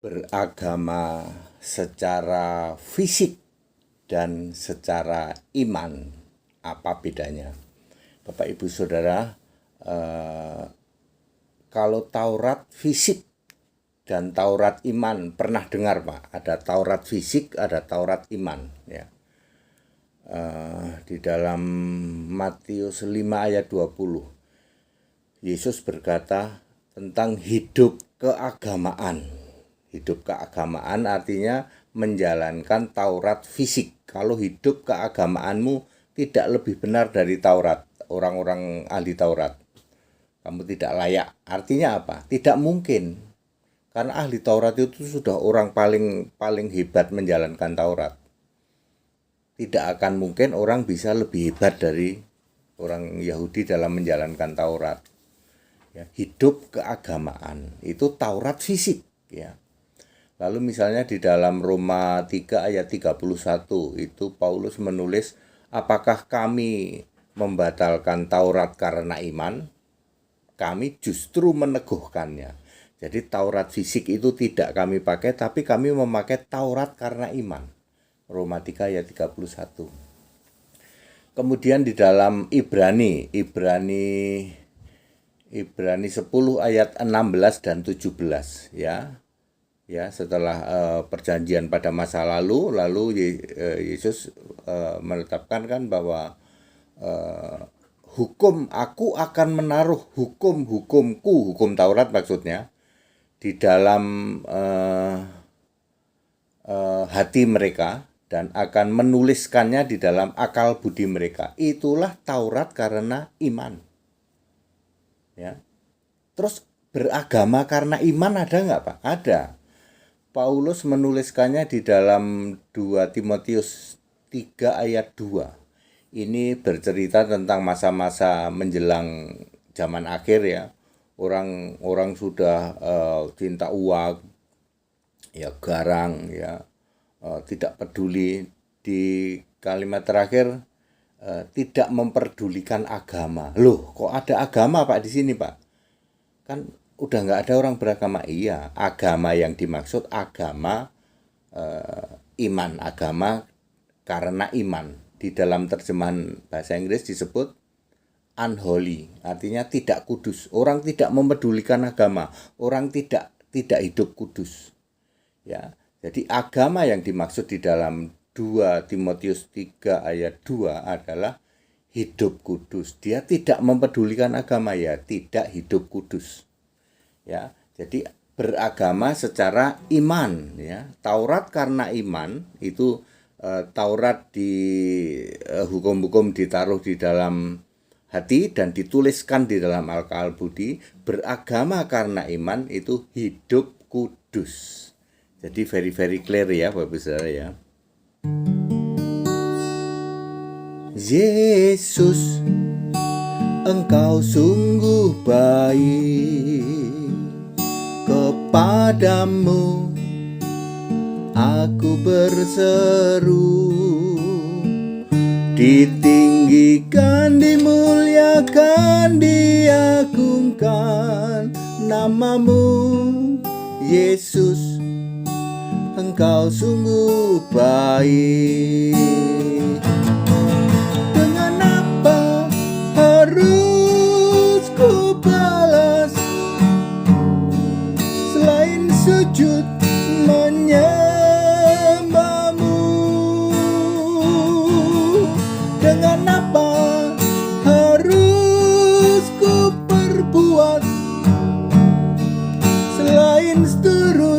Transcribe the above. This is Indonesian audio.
Beragama secara fisik dan secara iman, apa bedanya? Bapak Ibu Saudara, kalau Taurat fisik dan Taurat iman, pernah dengar Pak? Ada Taurat fisik, ada Taurat iman, ya. Di dalam Matius 5 ayat 20, Yesus berkata tentang hidup keagamaan. Hidup keagamaan artinya menjalankan Taurat fisik. Kalau hidup keagamaanmu tidak lebih benar dari Taurat, orang-orang ahli Taurat, kamu tidak layak. Artinya apa? Tidak mungkin. Karena ahli Taurat itu sudah orang paling hebat menjalankan Taurat. Tidak akan mungkin orang bisa lebih hebat dari orang Yahudi dalam menjalankan Taurat. Ya, hidup keagamaan itu Taurat fisik, ya. Lalu misalnya di dalam Roma 3 ayat 31 itu Paulus menulis, apakah kami membatalkan Taurat karena iman? Kami justru meneguhkannya. Jadi Taurat fisik itu tidak kami pakai, tapi kami memakai Taurat karena iman. Roma 3 ayat 31. Kemudian di dalam Ibrani 10 ayat 16 dan 17, ya. Ya, setelah perjanjian pada masa lalu Yesus menetapkan kan bahwa aku akan menaruh hukum-hukumku, hukum Taurat maksudnya, di dalam hati mereka dan akan menuliskannya di dalam akal budi mereka. Itulah Taurat karena iman. Ya. Terus beragama karena iman ada nggak Pak? Ada. Paulus menuliskannya di dalam 2 Timotius 3 ayat 2. Ini bercerita tentang masa-masa menjelang zaman akhir, ya. Orang sudah cinta uang, ya, garang, ya, tidak peduli. Di kalimat terakhir tidak memperdulikan agama. Loh, kok ada agama Pak di sini Pak? Kan udah nggak ada orang beragama. Iya, agama yang dimaksud agama iman, agama karena iman. Di dalam terjemahan bahasa Inggris disebut unholy, artinya tidak kudus. Orang tidak mempedulikan agama, orang tidak hidup kudus. Ya, jadi agama yang dimaksud di dalam 2 Timotius 3 ayat 2 adalah hidup kudus. Dia tidak mempedulikan agama, ya, tidak hidup kudus. Ya, jadi beragama secara iman, ya. Taurat karena iman itu Taurat di hukum-hukum ditaruh di dalam hati dan dituliskan di dalam akal budi. Beragama karena iman itu hidup kudus. Jadi very clear, ya Bapak Saudara, ya. Yesus, Engkau sungguh baik, kepadamu aku berseru, ditinggikan, dimuliakan, diagungkan namamu. Yesus, Engkau sungguh baik. Dengan apa harus ku balas selain sujud menyembahmu? Dengan apa harus ku perbuat selain seturut